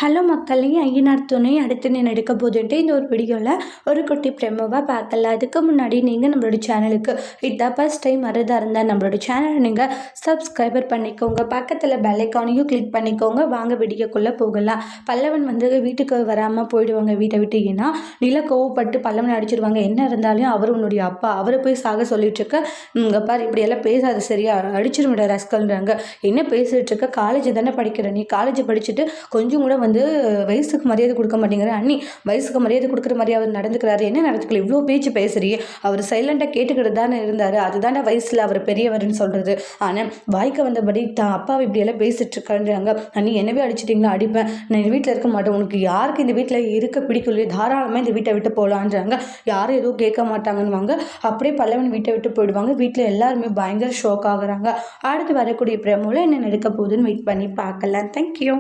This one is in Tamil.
ஹலோ மக்களே! ஐயனார் துணை அடுத்து என்ன நடக்க போகுதுன்ட்டு இந்த ஒரு வீடியோவில் ஒரு குட்டி ப்ரெமோவாக பார்க்கலாம். அதுக்கு முன்னாடி நீங்கள் நம்மளோட சேனலுக்கு இதான் ஃபர்ஸ்ட் டைம் வரதா இருந்தால் நம்மளோட சேனலை நீங்கள் சப்ஸ்கிரைபர் பண்ணிக்கோங்க. பக்கத்தில் பெல் ஐக்கானையும் கிளிக் பண்ணிக்கோங்க. வாங்க வீடியோக்குள்ளே போகலாம். பல்லவன் வீட்டுக்கு வராமல் போயிடுவாங்க வீட்டை விட்டு. ஏன்னா நில கோவப்பட்டு பல்லவன் அடிச்சிடுவாங்க. என்ன இருந்தாலும் அவர் உன்னுடைய அப்பா, அவரை போய் சாக சொல்லிட்டுருக்க. இங்கே பாரு, இப்படியெல்லாம் பேசாது சரியா, அடிச்சிருவிட ரஸ்கல்ன்றாங்க. என்ன பேசிகிட்டு இருக்க? காலேஜ் தானே படிக்கிற நீ? காலேஜ் படிச்சுட்டு கொஞ்சம் கூட வயசுக்கு மரியாதை கொடுக்க மாட்டேங்கிற. அண்ணி வயசுக்கு மரியாதை கொடுக்குற மாதிரி அவர் நடந்துக்கிறாரு. என்ன நடந்துக்கல? இவ்வளோ பேச்சு பேசுறியே. அவர் சைலண்டாக கேட்டுக்கிட்டு தானே இருந்தார். அதுதானே வயசில் அவர் பெரியவர்னு சொல்கிறது. ஆனால் வாய்க்க வந்தபடி தான் அப்பாவை இப்படியெல்லாம் பேசிட்டு இருக்கான்றாங்க. அண்ணி என்னவே அடிச்சிட்டிங்களா? அடிப்பேன். நான் வீட்டில் இருக்க மாட்டேன். உனக்கு யாருக்கு இந்த வீட்டில் இருக்க பிடிக்கலையோ தாராளமாக இந்த வீட்டை விட்டு போகலான்றாங்க. யாரும் எதுவும் கேட்க மாட்டாங்கன்னு அப்படியே பல்லவன் வீட்டை விட்டு போயிடுவாங்க. வீட்டில் எல்லாருமே பயங்கர ஷோக் ஆகுறாங்க. அடுத்து வரக்கூடிய பிரமோல என்ன நடக்க போகுதுன்னு வெயிட் பண்ணி பார்க்கலாம். தேங்க்யூ.